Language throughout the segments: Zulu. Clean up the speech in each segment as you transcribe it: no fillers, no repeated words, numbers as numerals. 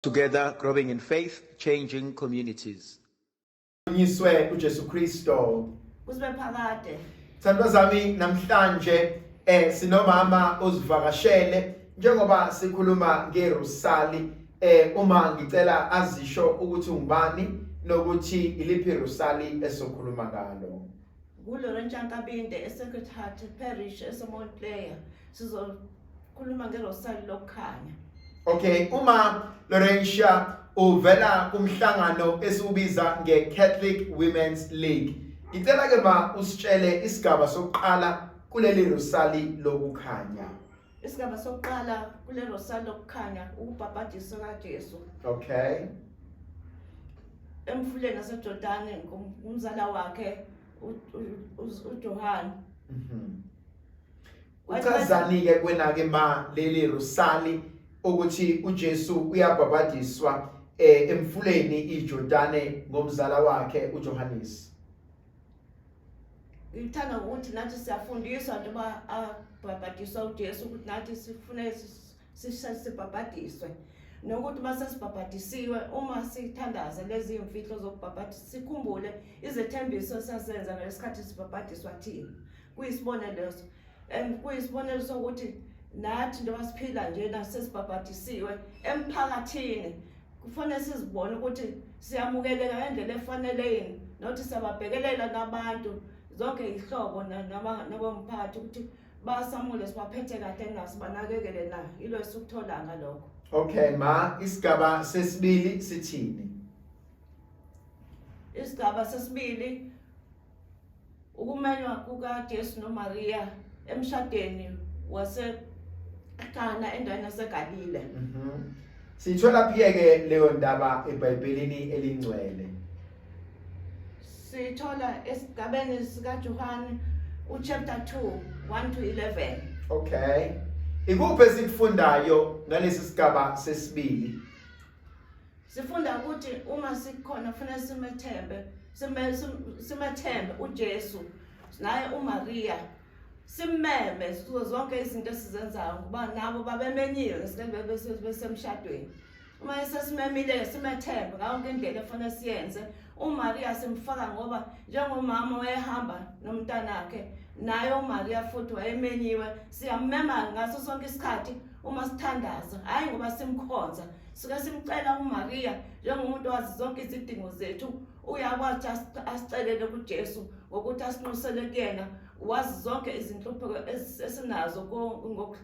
Together, growing in faith, changing communities. Unyiswe uJesu Kristo. Kusibe phakade. Thandwa zami namhlanje sinomama ozivakashele njengoba sikhuluma ngerosali uma ngicela azisho ukuthi ungubani nokuthi iliphi irosali esokhuluma ngalo. NguLorentsha Nkabinde eSecretary Parish eSomontleya sizokhuluma ngerosali Lokukhanya. Okay, uma Lorentsha uvela kumhlangano esiubiza ngeCatholic Women's League. Ngicela ke ma usitshele isigaba sokuqala kuleli rosali Lokukhanya. Isigaba sokuqala kule rosali Lokukhanya ukubhabhadiswa kaJesu. Okay. Emfuleni naseJordani ngumzala wakhe uJohane. Uchazani ke kwena ke ma leli rosali ukuthi uJesu uyabhabhadiswa emfuleni iJordani ngomzala wakhe uJohannes. Ngithanda ukuthi nathi siyafundiswa njengoba abhabhadiswa uJesu ukuthi nathi sifune sibhabhadiswe nokuthi mase sibhabhadisiwe uma sithandaza lezi imfihlo zokubhabhadisa sikhumbule izethembiso sasenza ngesikhathi sibhabhadiswa thina kuyisibonelo leso kuyisibonelo sokuthi nathi njengoba siphila nje nasesibhabhadisiwe emphakathini kufanele sizibone ukuthi siyamukeleka ngendlela efanele yini nokuthi siyababhekelela nabantu zonke ihlobo nabomphakathi ukuthi basamule sibaphethe kahle ngasibanakekele na ilo esukuthola ngalokho. Okay ma, isigaba sesibili sithini? Isigaba sesibili ukumenywa kukaJesu noMaria emshadweni waseKana endaweni yaseGalile. Sithola phi ke leyo ndaba eBhayibhelini elingcwele? Sithola esigabeni sikaJohane uchapter 2 1 to 11. Okay. Ikuphi esikufundayo ngalesi sigaba sesibili? Sifunda ukuthi uma sikhona kufanele simethembe uJesu naye uMaria simmeme zonke izinto esizenzayo ngoba nabo babemenyiwe ngesikhathi besemshadweni. Uma sesimemile simethembe ngayonke indlela efanele siyenze. uMaria simfaka ngoba njengomama wayehamba nomntanakhe naye uMaria futhi wayemenyiwe siyamema ngaso sonke isikhathi uma sithandaza hayi ngoba simkhonza sike simcela uMaria njengomuntu wazi zonke izidingo zethu uyakwazi asicelele kuJesu ngokuthi asinusele kuyena wazi zonke izinhlupho esinazo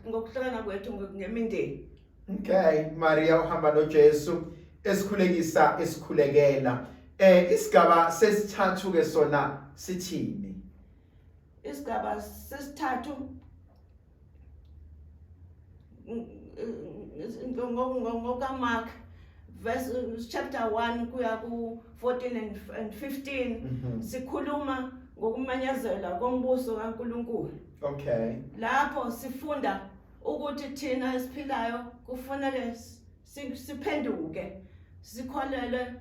ngokuhlekana kwethu ngemindeni. Okay, Maria uhamba noJesu esikhulekisa esikhulekela. Isigaba sesithathu ke sona sithini? Isigaba sesithathu ngokaMark verse chapter 1 kuya ku 14 and 15 sikhuluma ngokumenyezela kombuso kaNkulunkulu. Okay. Lapho sifunda ukuthi thina esiphilayo kufanele siphenduke sikholele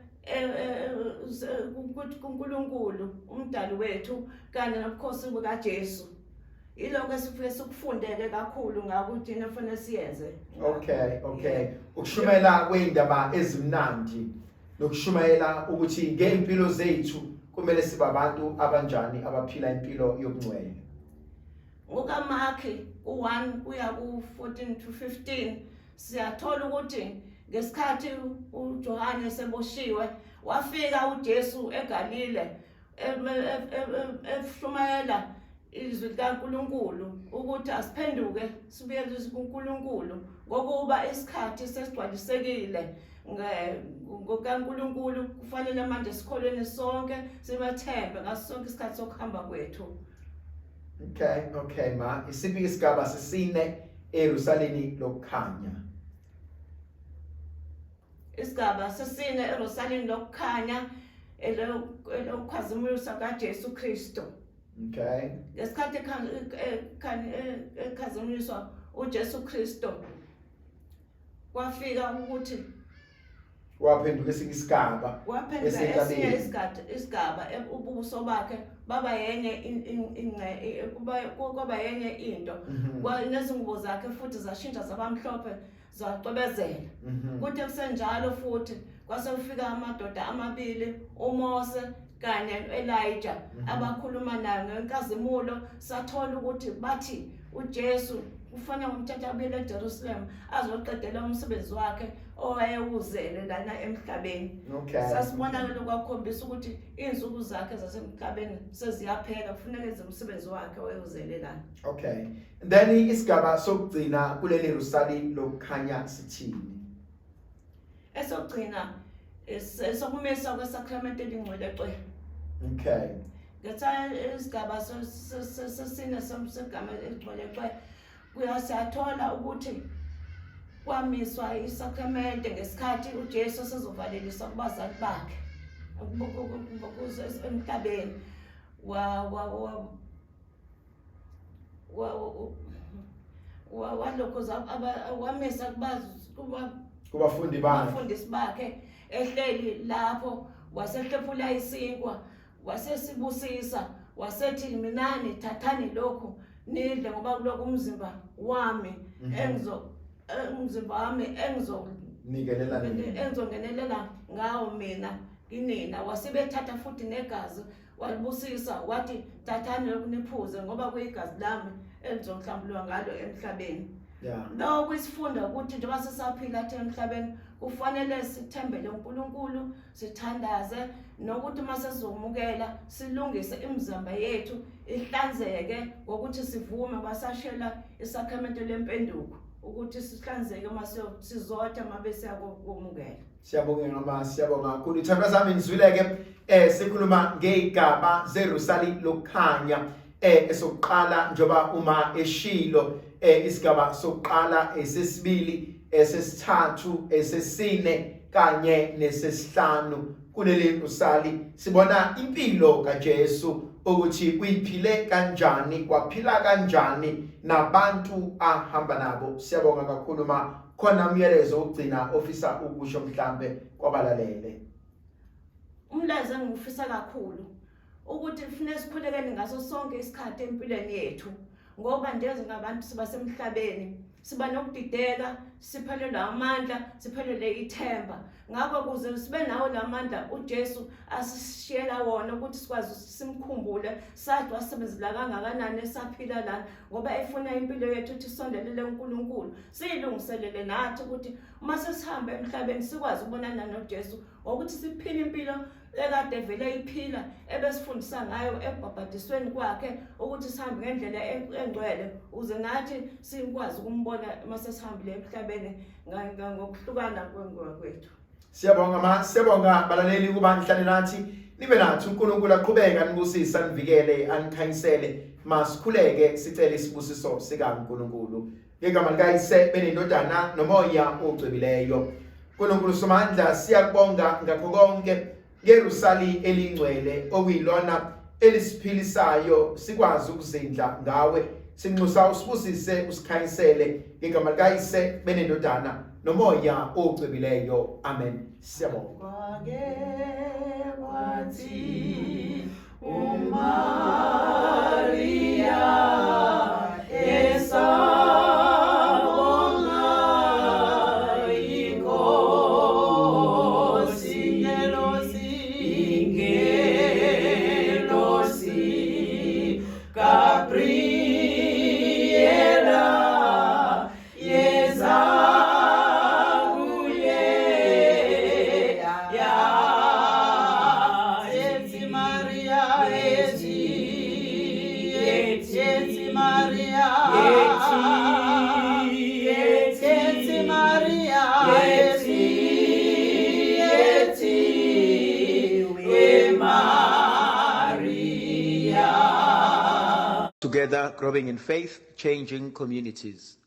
kuNkulunkulu umdali wethu kanye nobukhosi bukaJesu. Iloko esifike sikufundele kakhulu ngakuthi thina kufanele siyenze. Okay. Ukushumayela kweindaba ezimnandi nokushumayela ukuthi ngempilo zethu kumele sibe abantu abanjani abaphila impilo yobungcwele. ngokaMark 1 kuya ku 14 to 15 siyathola ukuthi ngesikhathi uJohane seboshiwe wafika uJesu eGalile eshumayela izwi likaNkulunkulu ukuthi asiphenduke sibuyele kuNkulunkulu ngokuba isikhathi sesigcwalisekile ngokaNkulunkulu kufanele manje sikholweni sonke simethembe ngaso sonke isikhathi sokuhamba kwethu. Okay ma, isiphi isigaba sesine eRosalini Lokukhanya? Isigaba sesine eRosalini Lokukhanya elokukhazimulisa kaJesu Kristo. Okay. Ngesikhathi ekhazimuliswa uJesu Kristo kwafika ukuthi waphenduka esinye isigaba isigaba ubuso bakhe baba yenye kwaba yenye into nezingubo zakhe futhi zashintsha zabamhlophe zacobezela kuthi kusenjalo futhi kwase kufika amadoda amabili uMose kanye noElijah abakhuluma nayo ngenkazimulo sathola ukuthi bathi uJesu kufanele umthatha abuyele eJerusalem azoqedela umsebenzi wakhe owayewuzele lana emhlabeni. Sasibona ke lokukhombisa ukuthi izinsuku zakhe zasemhlabeni seziyaphela kufanele enze umsebenzi wakhe owayewuzele lana. Okay. Then isigaba sokugcina kuleli zerosali lokukhanya sithini? Esokugcina sokumisa kwesakramenti elingcwele eqwe. Okay. Ngetha isigaba sesine somgama elingcwele eqwe kuyasathola ukuthi kwamiswa isakramenti ngesikhathi uJesu sezovalelisa kubazali bakhe ukuze emhlabeni walokho wamisa kubafundisi bakhe ehleli lapho wasehlephula isinkwa wasesibusisa wasethi minani thathani lokho nidle ngoba kuloko umzimba wami engizongenelela ngawo mina kinina. Wasebethatha futhi negazi walibusisa wathi thathani lokhu niphuze ngoba kuyigazi lami elizonhlambulwa ngalo emhlabeni. Lo kwisifunda ukuthi njengoba sesaphila thina emhlabeni kufanele sithembele uNkulunkulu sithandaze nokuthi mase sizomukela silungise imizimba yethu ihlanzeke ngokuthi sivume basashela isakramento lempenduko ukuthi sihlanzeke mase sizotha mabese yakomukela. Siyabonga kakhulu. Ithandwa zami nizwileke sikhuluma ngegaba zerosali lokukhanya esokuqala njoba uma eshilo isigaba sokuqala esesibili esesithathu esesine kanye nesesihlanu kuleli zerosali sibona impilo kaJesu ukuthi kuyiphile kanjani kwaphila kanjani nabantu ahamba nabo. Siyabonga kakhulu ma khona umyalezo ugcina ofisa ukusho mhlambe kwabalalele. Umlazo engifisa kakhulu ukuthi kufanele sikhulekele ngaso sonke isikhathi empilweni yethu ngoba njengabantu sibasemhlabeni siba nokudideka siphelelwe amandla siphelelwe ithemba. Ngakho kuze sibe nawo lamandla uJesu asishiyela wona ukuthi sikwazi simkhumbule sathi wasebenzela kangakanani esaphila lana ngoba efuna impilo yethu ukuthi sondelele uNkulunkulu siyilungiselele nathi ukuthi uma sesihambe emhlabeni sikwazi ukubonana noJesu ngokuthi siphile impilo ekade vele iphila ebesifundisa ngayo ebhabhadisweni kwakhe ukuthi sihambe ngendlela engcwele uze nathi sikwazi ukumbona mase sihambile emhlabeni ngokuhlukana kwethu. Siyabonga balaleli kuba nihlale nathi nibe nathi uNkulunkulu aqhubeka nibusisa nivikele anikhanyisele masikhuleke sicele isibusiso sika uNkulunkulu ngegama likaYise benendodana nomoya ogcibileyo. uNkulunkulu somandla siyakubonga ngakho konke zerosali elingcwele okuyilona elisiphilisayo sikwazi ukuzindla ngawe sinxusa usibusise usikhanyisele ngegama likaYise benendodana nomoya ogcibileyo. Amen. Siyabonga. Together, growing in faith, changing communities.